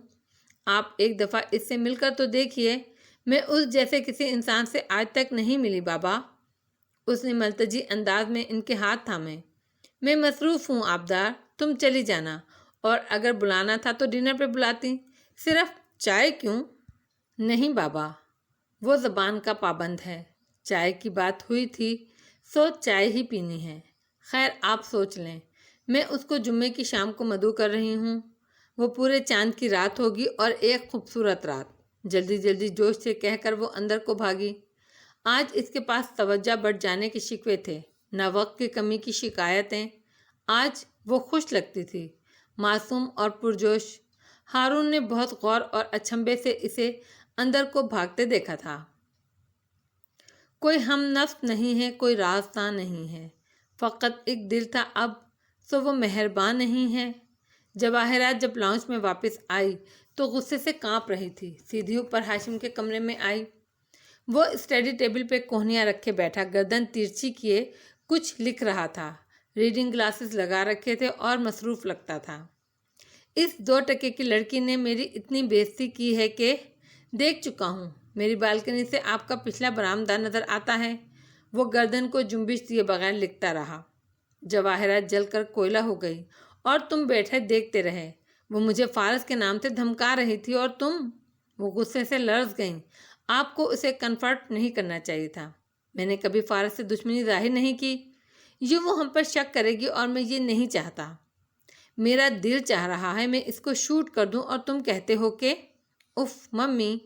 آپ ایک دفعہ اس سے مل کر تو دیکھیے۔ میں اس جیسے کسی انسان سے آج تک نہیں ملی بابا۔ اس نے ملتجی انداز میں ان کے ہاتھ تھامے۔ میں مصروف ہوں آبدار، تم چلی جانا، اور اگر بلانا تھا تو ڈنر پہ بلاتی، صرف چائے کیوں؟ نہیں بابا، وہ زبان کا پابند ہے۔ چائے کی بات ہوئی تھی سو چائے ہی پینی ہے۔ خیر، آپ سوچ لیں، میں اس کو جمعے کی شام کو مدعو کر رہی ہوں۔ وہ پورے چاند کی رات ہوگی اور ایک خوبصورت رات۔ جلدی جلدی جوش سے کہہ کر وہ اندر کو بھاگی۔ آج اس کے پاس توجہ بڑھ جانے کے شکوے تھے، نہ وقت کی کمی کی شکایتیں۔ آج وہ خوش لگتی تھی، معصوم اور پرجوش۔ ہارون نے بہت غور اور اچنبھے سے اسے اندر کو بھاگتے دیکھا تھا۔ کوئی ہم نفس نہیں ہے، کوئی راستہ نہیں ہے، فقط ایک دل تھا اب، سو وہ مہربان نہیں ہے۔ جواہرات جب لاؤنج میں واپس آئی تو غصے سے کانپ رہی تھی۔ سیدھی اوپر ہاشم کے کمرے میں آئی۔ وہ اسٹڈی ٹیبل پہ کوہنیاں رکھے بیٹھا گردن ترچھی کیے کچھ لکھ رہا تھا۔ ریڈنگ گلاسز لگا رکھے تھے اور مصروف لگتا تھا۔ اس 2 ٹکے کی لڑکی نے میری اتنی بےعزتی کی ہے کہ دیکھ چکا ہوں۔ میری بالکنی سے آپ کا پچھلا برآمدہ نظر آتا ہے۔ وہ گردن کو جنبش دیے بغیر لکھتا رہا۔ جواہرات جل کر کوئلہ ہو گئی، اور تم بیٹھے دیکھتے رہے۔ وہ مجھے فارس کے نام سے دھمکا رہی تھی اور تم؟ وہ غصے سے لرز گئیں۔ آپ کو اسے کنفرٹ نہیں کرنا چاہیے تھا۔ میں نے کبھی فارس سے دشمنی ظاہر نہیں کی۔ یوں وہ ہم پر شک کرے گی اور میں یہ نہیں چاہتا۔ میرا دل چاہ رہا ہے میں اس کو شوٹ کر دوں اور تم کہتے ہو کہ اف ممی۔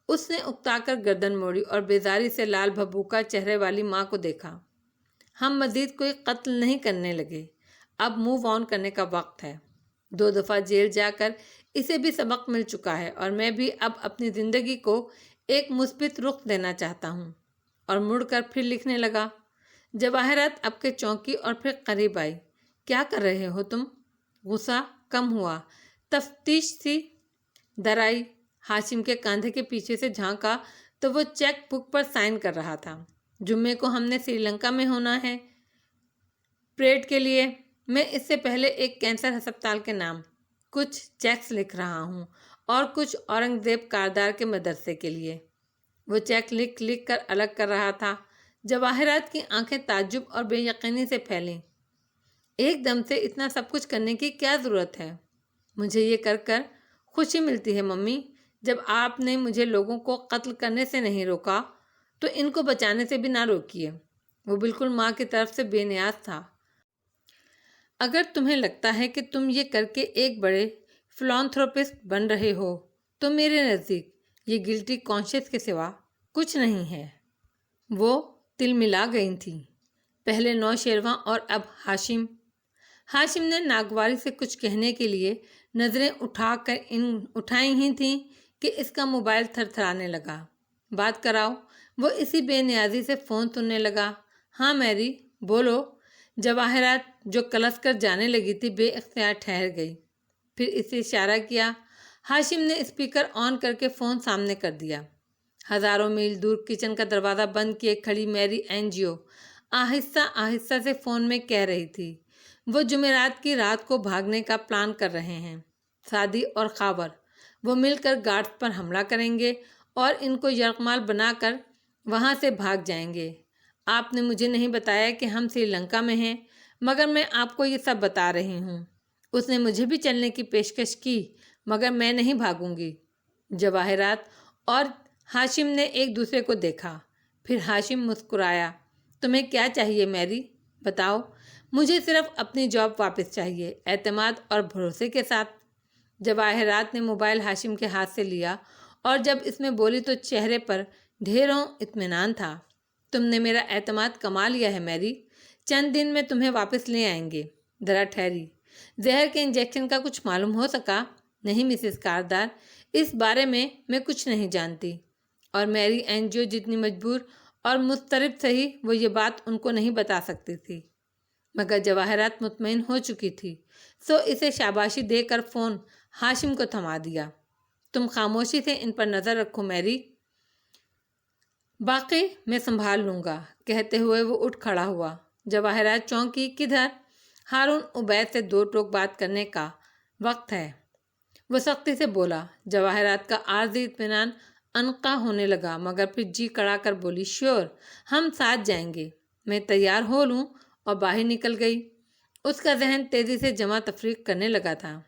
اس نے اکتا کر گردن موڑی اور بیزاری سے لال بھبوکا چہرے والی ماں کو دیکھا۔ ہم مزید کوئی قتل نہیں کرنے لگے، اب موو آن کرنے کا وقت ہے۔ 2 دفعہ جیل جا کر اسے بھی سبق مل چکا ہے اور میں بھی اب اپنی زندگی کو ایک مثبت رخ دینا چاہتا ہوں۔ اور مڑ کر پھر لکھنے لگا۔ جواہرات اب کے چونکی اور پھر قریب آئی۔ کیا کر رہے ہو تم؟ غصہ کم ہوا، تفتیش سی درائی۔ ہاشم کے کاندھے کے پیچھے سے جھانکا تو وہ چیک بک پر سائن کر رہا تھا۔ جمعے کو ہم نے سری لنکا میں ہونا ہے پریڈ کے لیے۔ میں اس سے پہلے ایک کینسر ہسپتال کے نام کچھ چیکس لکھ رہا ہوں اور کچھ اورنگزیب کاردار کے مدرسے کے لیے۔ وہ چیک لکھ لکھ کر الگ کر رہا تھا۔ جواہرات کی آنکھیں تعجب اور بے یقینی سے پھیلیں۔ ایک دم سے اتنا سب کچھ کرنے کی کیا ضرورت ہے؟ مجھے یہ کر کر خوشی ملتی ہے ممی۔ جب آپ نے مجھے لوگوں کو قتل کرنے سے نہیں روکا تو ان کو بچانے سے بھی نہ روکیے۔ وہ بالکل ماں کی طرف سے بے نیاز تھا۔ اگر تمہیں لگتا ہے کہ تم یہ کر کے ایک بڑے فلانتھروپسٹ بن رہے ہو تو میرے نزدیک یہ گلٹی کانشیس کے سوا کچھ نہیں ہے۔ وہ تل ملا گئی تھیں، پہلے نوشیروان اور اب ہاشم۔ ہاشم نے ناگواری سے کچھ کہنے کے لیے نظریں اٹھائی ہی تھیں کہ اس کا موبائل تھر تھرانے لگا۔ بات کراؤ۔ وہ اسی بے نیازی سے فون سننے لگا۔ ہاں میری، بولو۔ جواہرات جو کلس کر جانے لگی تھی بے اختیار ٹھہر گئی، پھر اسے اشارہ کیا۔ ہاشم نے اسپیکر آن کر کے فون سامنے کر دیا۔ ہزاروں میل دور کچن کا دروازہ بند کیے کھڑی میری اینجیو آہستہ آہستہ سے فون میں کہہ رہی تھی، وہ جمعرات کی رات کو بھاگنے کا پلان کر رہے ہیں۔ سادی اور خاور وہ مل کر گارڈز پر حملہ کریں گے اور ان کو یرغمال بنا کر وہاں سے بھاگ جائیں گے۔ آپ نے مجھے نہیں بتایا کہ ہم سری لنکا میں ہیں، مگر میں آپ کو یہ سب بتا رہی ہوں۔ اس نے مجھے بھی چلنے کی پیشکش کی مگر میں نہیں بھاگوں گی۔ جواہرات اور ہاشم نے ایک دوسرے کو دیکھا، پھر ہاشم مسکرایا۔ تمہیں کیا چاہیے میری؟ بتاؤ۔ مجھے صرف اپنی جاب واپس چاہیے، اعتماد اور بھروسے کے ساتھ۔ جواہرات نے موبائل ہاشم کے ہاتھ سے لیا اور جب اس میں بولی تو چہرے پر ڈھیروں اطمینان تھا۔ تم نے میرا اعتماد کما لیا ہے میری، چند دن میں تمہیں واپس لے آئیں گے۔ ذرا ٹھہری۔ زہر کے انجیکشن کا کچھ معلوم ہو سکا؟ نہیں مسز کاردار، اس بارے میں کچھ نہیں جانتی۔ اور میری اینجیو جتنی مجبور اور مضطرب سہی وہ یہ بات ان کو نہیں بتا سکتی تھی، مگر جواہرات مطمئن ہو چکی تھی، سو اسے شاباشی دے کر فون ہاشم کو تھما دیا۔ تم خاموشی سے ان پر نظر رکھو میری، باقی میں سنبھال لوں گا۔ کہتے ہوئے وہ اٹھ کھڑا ہوا۔ جواہرات چونکی۔ کدھر؟ ہارون عبید سے دو ٹوک بات کرنے کا وقت ہے، وہ سختی سے بولا۔ جواہرات کا عارضی اطمینان عنقا ہونے لگا مگر پھر جی کڑا کر بولی، شیور، ہم ساتھ جائیں گے، میں تیار ہو لوں، اور باہر نکل گئی۔ اس کا ذہن تیزی سے جمع تفریق کرنے لگا تھا۔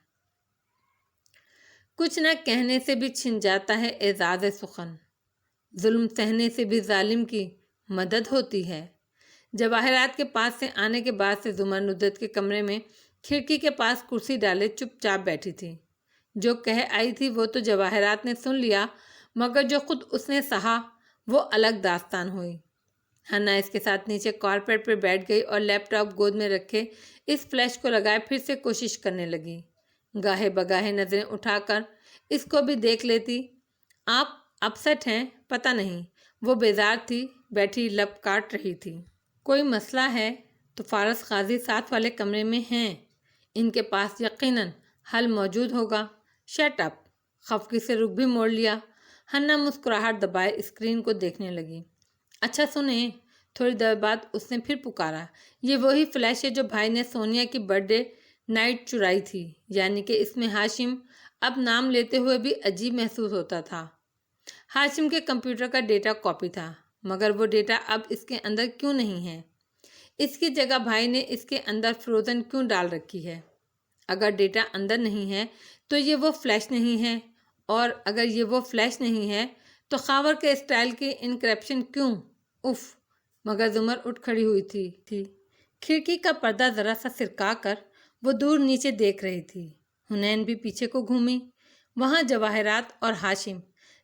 کچھ نہ کہنے سے بھی چھن جاتا ہے اعزاز سخن، ظلم سہنے سے بھی ظالم کی مدد ہوتی ہے۔ جواہرات کے پاس سے آنے کے بعد سے زمر ندرت کے کمرے میں کھڑکی کے پاس کرسی ڈالے چپ چاپ بیٹھی تھی۔ جو کہہ آئی تھی وہ تو جواہرات نے سن لیا مگر جو خود اس نے سہا وہ الگ داستان ہوئی۔ ہنا اس کے ساتھ نیچے کارپیٹ پر بیٹھ گئی اور لیپ ٹاپ گود میں رکھے اس فلیش کو لگائے پھر سے کوشش کرنے لگی۔ گاہے بگاہے نظریں اٹھا کر اس کو بھی دیکھ لیتی۔ آپ اپسٹ ہیں؟ پتہ نہیں۔ وہ بیزار تھی، بیٹھی لب کاٹ رہی تھی۔ کوئی مسئلہ ہے تو فارس قاضی ساتھ والے کمرے میں ہیں، ان کے پاس یقیناً حل موجود ہوگا۔ Shut up. خفگی سے رخ بھی موڑ لیا۔ ہنا مسکراہٹ دبائے اسکرین کو دیکھنے لگی۔ اچھا سنیں۔ تھوڑی دیر بعد اس نے پھر پکارا، یہ وہی فلیش ہے جو بھائی نے سونیا کی برتھ ڈے نائٹ چرائی تھی، یعنی کہ اس میں ہاشم، اب نام لیتے ہوئے بھی عجیب محسوس ہوتا تھا، ہاشم کے کمپیوٹر کا ڈیٹا کاپی تھا، مگر وہ ڈیٹا اب اس کے اندر کیوں نہیں ہے؟ اس کی جگہ بھائی نے اس کے اندر فروزن کیوں ڈال رکھی ہے؟ اگر ڈیٹا اندر نہیں ہے تو یہ وہ فلیش نہیں ہے، اور اگر یہ وہ فلیش نہیں ہے تو خاور کے اسٹائل کی انکرپشن کیوں؟ اف۔ مگر زمر اٹھ کھڑی ہوئی تھی۔ کھڑکی کا پردہ ذرا سا سرکا کر وہ دور نیچے دیکھ رہی تھی۔ حنین بھی پیچھے کو گھومی۔ وہاں جواہرات اور ہاشم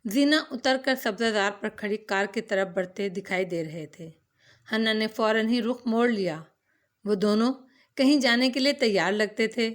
زینہ اتر کر سبزہ زار پر کھڑی کار کی طرف بڑھتے دکھائی دے رہے تھے۔ ہنا نے فوراً ہی رخ موڑ لیا۔ وہ دونوں کہیں جانے کے لیے تیار لگتے تھے۔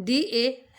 DA,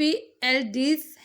PLDs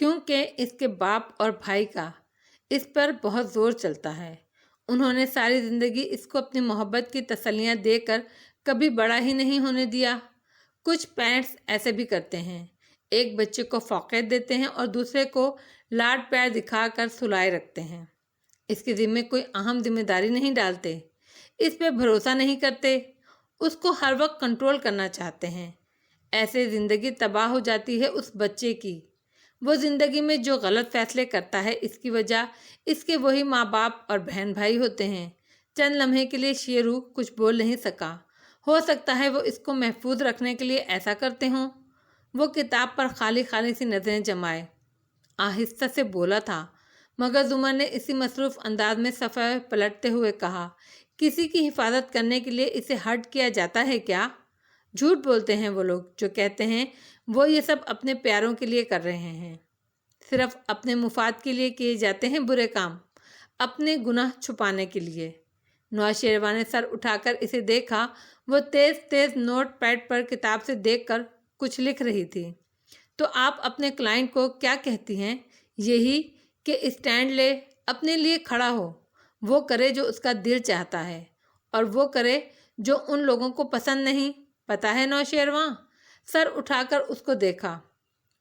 کیونکہ اس کے باپ اور بھائی کا اس پر بہت زور چلتا ہے۔ انہوں نے ساری زندگی اس کو اپنی محبت کی تسلیاں دے کر کبھی بڑا ہی نہیں ہونے دیا۔ کچھ پیرنٹس ایسے بھی کرتے ہیں، ایک بچے کو فوقیت دیتے ہیں اور دوسرے کو لاڈ پیار دکھا کر سلائے رکھتے ہیں۔ اس کے ذمہ کوئی اہم ذمہ داری نہیں ڈالتے، اس پہ بھروسہ نہیں کرتے، اس کو ہر وقت کنٹرول کرنا چاہتے ہیں۔ ایسے زندگی تباہ ہو جاتی ہے اس بچے کی۔ وہ زندگی میں جو غلط فیصلے کرتا ہے اس کی وجہ اس کے وہی ماں باپ اور بہن بھائی ہوتے ہیں۔ چند لمحے کے لیے شیرو کچھ بول نہیں سکا۔ ہو سکتا ہے وہ اس کو محفوظ رکھنے کے لیے ایسا کرتے ہوں۔ وہ کتاب پر خالی خالی سی نظریں جمائے آہستہ سے بولا تھا، مگر زمر نے اسی مصروف انداز میں صفحہ پلٹتے ہوئے کہا، کسی کی حفاظت کرنے کے لیے اسے ہرٹ کیا جاتا ہے کیا؟ جھوٹ بولتے ہیں وہ لوگ جو کہتے ہیں وہ یہ سب اپنے پیاروں کے لیے کر رہے ہیں۔ صرف اپنے مفاد کے لیے کیے جاتے ہیں برے کام، اپنے گناہ چھپانے کے لیے۔ نوشیروان نے سر اٹھا کر اسے دیکھا۔ وہ تیز تیز نوٹ پیڈ پر کتاب سے دیکھ کر کچھ لکھ رہی تھی۔ تو آپ اپنے کلائنٹ کو کیا کہتی ہیں؟ یہی کہ اسٹینڈ لے، اپنے لیے کھڑا ہو، وہ کرے جو اس کا دل چاہتا ہے اور وہ کرے جو ان لوگوں کو پسند نہیں۔ پتہ ہے نوشیروان؟ سر اٹھا کر اس کو دیکھا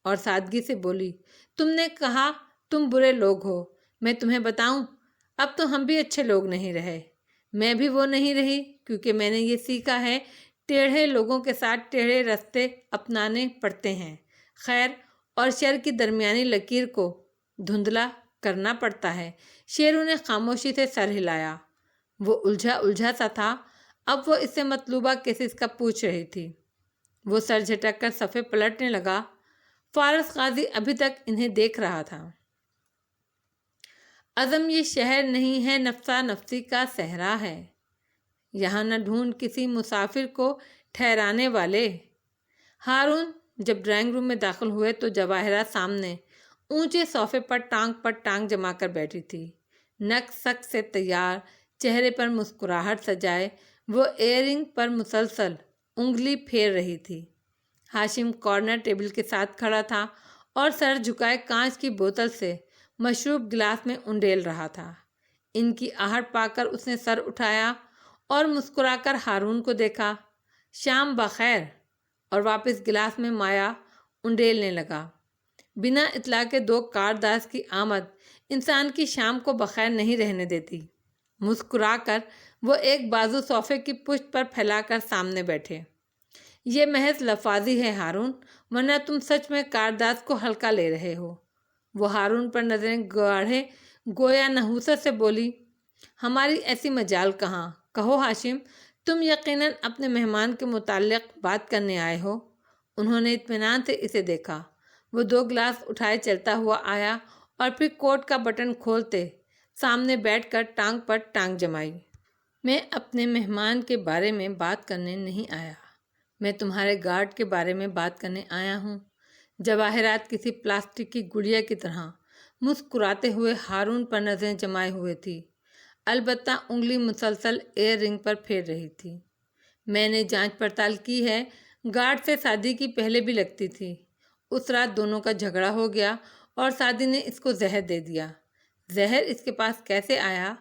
اور سادگی سے بولی، تم نے کہا تم برے لوگ ہو، میں تمہیں بتاؤں اب تو ہم بھی اچھے لوگ نہیں رہے۔ میں بھی وہ نہیں رہی، کیونکہ میں نے یہ سیکھا ہے ٹیڑھے لوگوں کے ساتھ ٹیڑھے راستے اپنانے پڑتے ہیں، خیر اور شر کی درمیانی لکیر کو دھندلا کرنا پڑتا ہے۔ شیرو نے خاموشی سے سر ہلایا۔ وہ الجھا سا تھا، اب وہ اس سے مطلوبہ کیسز کا پوچھ رہی تھی۔ وہ سر جھٹک کر صفحے پلٹنے لگا۔ فارس قاضی ابھی تک انہیں دیکھ رہا تھا۔ عزم یہ شہر نہیں ہے، نفسا نفسی کا صحرا ہے، یہاں نہ ڈھونڈ کسی مسافر کو ٹھہرانے والے۔ ہارون جب ڈرائنگ روم میں داخل ہوئے تو جواہرہ سامنے اونچے صوفے پر ٹانگ جما کر بیٹھی تھی، نک سک سے تیار، چہرے پر مسکراہٹ سجائے وہ ایئر رنگ پر مسلسل انگلی پھیر رہی تھی۔ ہاشم کارنر ٹیبل کے ساتھ کھڑا تھا اور سر جھکائے کانچ کی بوتل سے مشروب گلاس میں انڈیل رہا تھا۔ ان کی آہٹ پا کر اس نے سر اٹھایا اور مسکرا کر ہارون کو دیکھا۔ شام بخیر، اور واپس گلاس میں مایا انڈیلنے لگا۔ بنا اطلاع کے دو کارداز کی آمد انسان کی شام کو بخیر نہیں رہنے دیتی۔ مسکرا کر وہ ایک بازو صوفے کی پشت پر پھیلا کر سامنے بیٹھے۔ یہ محض لفاظی ہے ہارون، ورنہ تم سچ میں کارداز کو ہلکا لے رہے ہو۔ وہ ہارون پر نظریں گاڑے گویا نحوست سے بولی، ہماری ایسی مجال کہاں، کہو ہاشم، تم یقیناً اپنے مہمان کے متعلق بات کرنے آئے ہو۔ انہوں نے اطمینان سے اسے دیکھا۔ وہ دو گلاس اٹھائے چلتا ہوا آیا اور پھر کوٹ کا بٹن کھولتے سامنے بیٹھ کر ٹانگ پر ٹانگ جمائی۔ میں اپنے مہمان کے بارے میں بات کرنے نہیں آیا، میں تمہارے گارڈ کے بارے میں بات کرنے آیا ہوں۔ جواہرات کسی پلاسٹک کی گڑیا کی طرح مسکراتے ہوئے ہارون پر نظریں جمائے ہوئے تھی، البتہ انگلی مسلسل ایئر رنگ پر پھیر رہی تھی۔ میں نے جانچ پڑتال کی ہے، گارڈ سے سعدی کی پہلے بھی لگتی تھی۔ اس رات دونوں کا جھگڑا ہو گیا اور سعدی نے اس کو زہر دے دیا۔ زہر اس کے پاس کیسے آیا،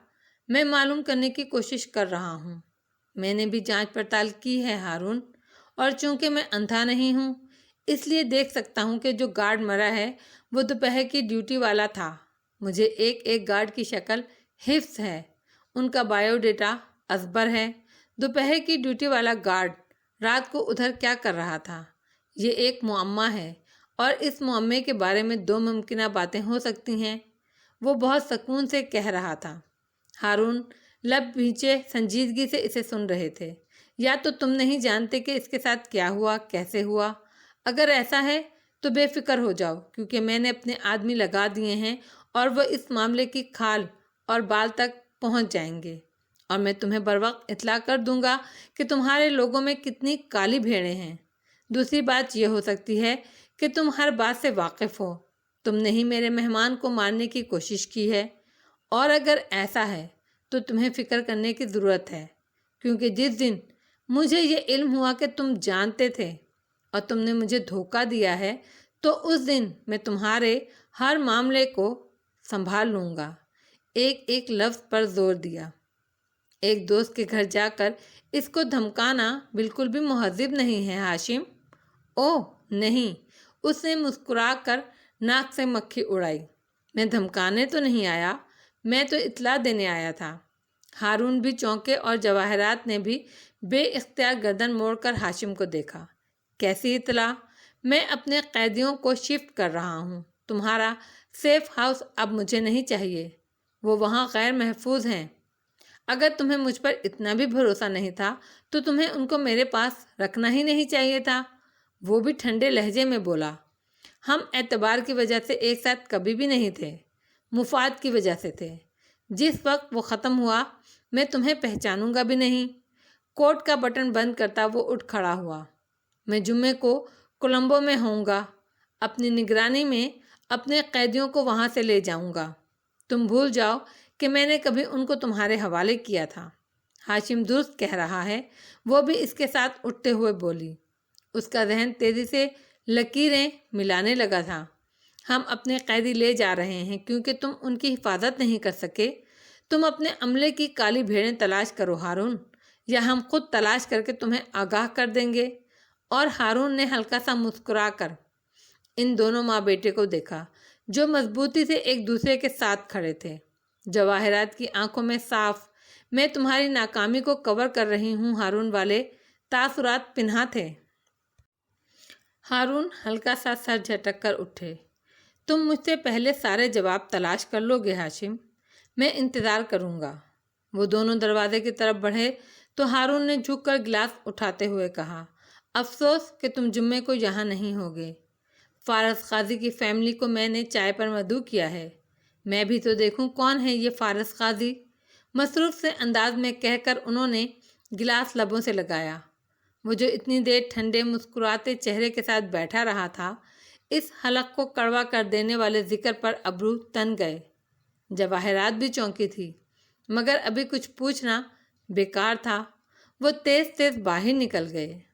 میں معلوم کرنے کی کوشش کر رہا ہوں۔ میں نے بھی جانچ پڑتال کی ہے ہارون، اور چونکہ میں اندھا نہیں ہوں اس لیے دیکھ سکتا ہوں کہ جو گارڈ مرا ہے وہ دوپہر کی ڈیوٹی والا تھا۔ مجھے ایک گارڈ کی شکل حفظ ہے، ان کا بایو ڈیٹا ازبر ہے۔ دوپہر کی ڈیوٹی والا گارڈ رات کو ادھر کیا کر رہا تھا، یہ ایک معمہ ہے، اور اس معمے کے بارے میں دو ممکنہ باتیں ہو سکتی ہیں۔ وہ بہت سکون سے کہہ رہا تھا۔ ہارون لب بھینچے سنجیدگی سے اسے سن رہے تھے۔ یا تو تم نہیں جانتے کہ اس کے ساتھ کیا ہوا، کیسے ہوا؟ اگر ایسا ہے تو بے فکر ہو جاؤ، کیونکہ میں نے اپنے آدمی لگا دیے ہیں اور وہ اس معاملے کی کھال اور بال تک پہنچ جائیں گے، اور میں تمہیں بروقت اطلاع کر دوں گا کہ تمہارے لوگوں میں کتنی کالی بھیڑیں ہیں۔ دوسری بات یہ ہو سکتی ہے کہ تم ہر بات سے واقف ہو، تم نے ہی میرے مہمان کو مارنے کی کوشش کی ہے، اور اگر ایسا ہے تو تمہیں فکر کرنے کی ضرورت ہے، کیونکہ جس دن مجھے یہ علم ہوا کہ تم جانتے تھے اور تم نے مجھے دھوکہ دیا ہے، تو اس دن میں تمہارے ہر معاملے کو سنبھال لوں گا، ایک ایک لفظ پر زور دیا۔ ایک دوست کے گھر جا کر اس کو دھمکانا بالکل بھی مہذب نہیں ہے ہاشم۔ اوہ نہیں، اس نے مسکرا کر ناک سے مکھی اڑائی۔ میں دھمکانے تو نہیں آیا، میں تو اطلاع دینے آیا تھا۔ ہارون بھی چونکے اور جواہرات نے بھی بے اختیار گردن موڑ کر ہاشم کو دیکھا۔ کیسی اطلاع؟ میں اپنے قیدیوں کو شفٹ کر رہا ہوں۔ تمہارا سیف ہاؤس اب مجھے نہیں چاہیے، وہ وہاں غیر محفوظ ہیں۔ اگر تمہیں مجھ پر اتنا بھی بھروسہ نہیں تھا تو تمہیں ان کو میرے پاس رکھنا ہی نہیں چاہیے تھا۔ وہ بھی ٹھنڈے لہجے میں بولا۔ ہم اعتبار کی وجہ سے ایک ساتھ کبھی بھی نہیں تھے، مفاد کی وجہ سے تھے۔ جس وقت وہ ختم ہوا میں تمہیں پہچانوں گا بھی نہیں۔ کوٹ کا بٹن بند کرتا وہ اٹھ کھڑا ہوا۔ میں جمعے کو کولمبو میں ہوں گا، اپنی نگرانی میں اپنے قیدیوں کو وہاں سے لے جاؤں گا۔ تم بھول جاؤ کہ میں نے کبھی ان کو تمہارے حوالے کیا تھا۔ ہاشم درست کہہ رہا ہے، وہ بھی اس کے ساتھ اٹھتے ہوئے بولی۔ اس کا ذہن تیزی سے لکیریں ملانے لگا تھا۔ ہم اپنے قیدی لے جا رہے ہیں کیونکہ تم ان کی حفاظت نہیں کر سکے۔ تم اپنے عملے کی کالی بھیڑیں تلاش کرو ہارون، یا ہم خود تلاش کر کے تمہیں آگاہ کر دیں گے۔ اور ہارون نے ہلکا سا مسکرا کر ان دونوں ماں بیٹے کو دیکھا جو مضبوطی سے ایک دوسرے کے ساتھ کھڑے تھے۔ جواہرات کی آنکھوں میں صاف میں تمہاری ناکامی کو کور کر رہی ہوں ہارون والے تاثرات پنہاں تھے۔ ہارون ہلکا سا سر جھٹک کر اٹھے۔ تم مجھ سے پہلے سارے جواب تلاش کر لو گے ہاشم، میں انتظار کروں گا۔ وہ دونوں دروازے کی طرف بڑھے تو ہارون نے جھک کر گلاس اٹھاتے ہوئے کہا، افسوس کہ تم جمعے کو یہاں نہیں ہوگے۔ فارس قاضی کی فیملی کو میں نے چائے پر مدعو کیا ہے۔ میں بھی تو دیکھوں کون ہے یہ فارس قاضی، مصروف سے انداز میں کہہ کر انہوں نے گلاس لبوں سے لگایا۔ وہ جو اتنی دیر ٹھنڈے مسکراتے چہرے کے ساتھ بیٹھا رہا تھا، اس حلق کو کڑوا کر دینے والے ذکر پر ابرو تن گئے۔ جواہرات بھی چونکی تھی، مگر ابھی کچھ پوچھنا بیکار تھا۔ وہ تیز تیز باہر نکل گئے۔